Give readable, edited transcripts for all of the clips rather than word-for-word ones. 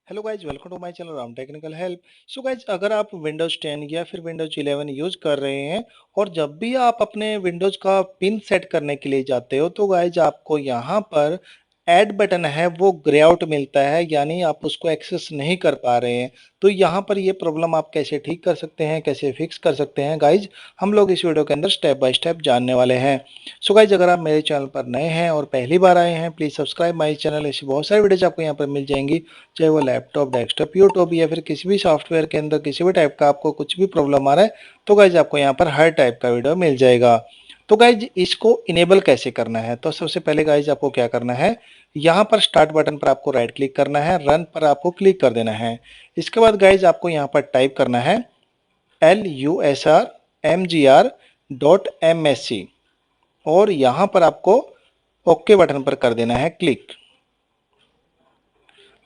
Hello guys, welcome to my channel Ram technical help. So guys, अगर आप Windows 10 या फिर विंडोज 11 यूज कर रहे हैं और जब भी आप अपने विंडोज का पिन सेट करने के लिए जाते हो तो गाइज आपको यहाँ पर ऐड बटन है वो ग्रे आउट मिलता है, यानी आप उसको एक्सेस नहीं कर पा रहे हैं। तो यहाँ पर ये प्रॉब्लम आप कैसे ठीक कर सकते हैं, कैसे फिक्स कर सकते हैं गाइज, हम लोग इस वीडियो के अंदर स्टेप बाय स्टेप जानने वाले हैं। सो गाइज, अगर आप मेरे चैनल पर नए हैं और पहली बार आए हैं, प्लीज सब्सक्राइब माय चैनल। ऐसी बहुत सारी वीडियोज आपको यहाँ पर मिल जाएंगी, चाहे वो लैपटॉप, डेस्कटॉप, यूट्यूब या फिर किसी भी सॉफ्टवेयर के अंदर किसी भी टाइप का आपको कुछ भी प्रॉब्लम आ रहा है तो गाइज आपको यहाँ पर हर टाइप का वीडियो मिल जाएगा। तो गाइज इसको इनेबल कैसे करना है, तो सबसे पहले गाइज आपको क्या करना है, यहाँ पर स्टार्ट बटन पर आपको राइट क्लिक करना है, रन पर आपको क्लिक कर देना है। इसके बाद गाइज आपको यहाँ पर टाइप करना है lusrmgr.msc और यहाँ पर आपको ओके बटन पर कर देना है क्लिक।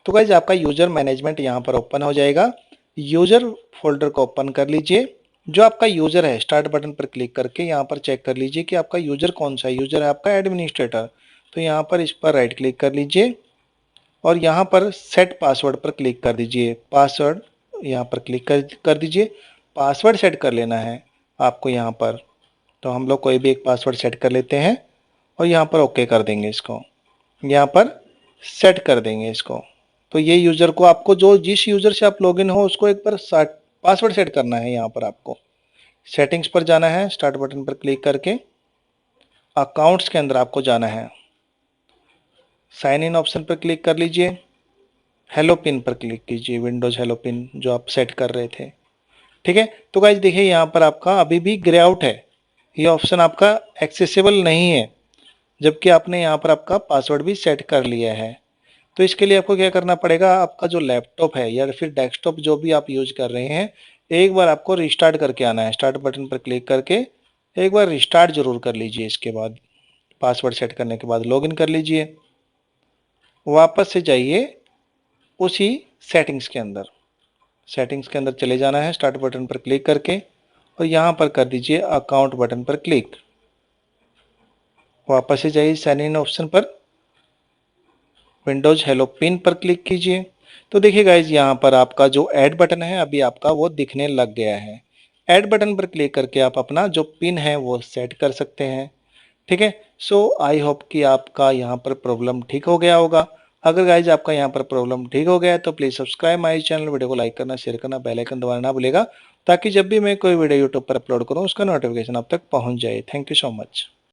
तो गाइज आपका यूजर मैनेजमेंट यहाँ पर ओपन हो जाएगा। यूजर फोल्डर को ओपन कर लीजिए। जो आपका यूजर है, स्टार्ट बटन पर क्लिक करके यहाँ पर चेक कर लीजिए कि आपका यूजर कौन सा है। यूजर है आपका एडमिनिस्ट्रेटर, तो यहाँ पर इस पर राइट क्लिक कर लीजिए और यहाँ पर सेट पासवर्ड पर क्लिक कर दीजिए। पासवर्ड यहाँ पर क्लिक कर दीजिए। पासवर्ड सेट कर लेना है आपको यहाँ पर, तो हम लोग कोई भी एक पासवर्ड सेट कर लेते हैं और यहाँ पर ओके कर देंगे इसको, यहाँ पर सेट कर देंगे इसको। तो ये यूज़र को, आपको जो जिस यूज़र से आप लॉगिन हो उसको एक बार पासवर्ड सेट करना है। यहाँ पर आपको सेटिंग्स पर जाना है, स्टार्ट बटन पर क्लिक करके अकाउंट्स के अंदर आपको जाना है, साइन इन ऑप्शन पर क्लिक कर लीजिए, हेलो पिन पर क्लिक कीजिए, विंडोज़ हेलो पिन जो आप सेट कर रहे थे। ठीक है, तो गाइज देखिए यहाँ पर आपका अभी भी ग्रे आउट है, ये ऑप्शन आपका एक्सेसिबल नहीं है, जबकि आपने यहाँ पर आपका पासवर्ड भी सेट कर लिया है। तो इसके लिए आपको क्या करना पड़ेगा, आपका जो लैपटॉप है या फिर डेस्कटॉप जो भी आप यूज कर रहे हैं, एक बार आपको रिस्टार्ट करके आना है। स्टार्ट बटन पर क्लिक करके एक बार रिस्टार्ट जरूर कर लीजिए। इसके बाद पासवर्ड सेट करने के बाद लॉगिन कर लीजिए, वापस से जाइए उसी सेटिंग्स के अंदर। सेटिंग्स के अंदर चले जाना है, स्टार्ट बटन पर क्लिक करके और यहाँ पर कर दीजिए अकाउंट बटन पर क्लिक। वापस से जाइए साइन इन ऑप्शन पर, विंडोज हेलो पिन पर क्लिक कीजिए। तो देखिए गाइज यहाँ पर आपका जो ऐड बटन है अभी आपका वो दिखने लग गया है। ऐड बटन पर क्लिक करके आप अपना जो पिन है वो सेट कर सकते हैं। ठीक है, सो आई होप कि आपका यहाँ पर प्रॉब्लम ठीक हो गया होगा। अगर गाइज आपका यहाँ पर प्रॉब्लम ठीक हो गया है तो please subscribe my channel, video को लाइक करना, शेयर करना, बेल आइकन दबाना ना भूलेगा, ताकि जब भी मैं कोई वीडियो यूट्यूब पर अपलोड करूँ उसका नोटिफिकेशन आप तक पहुँच जाए। Thank you so much.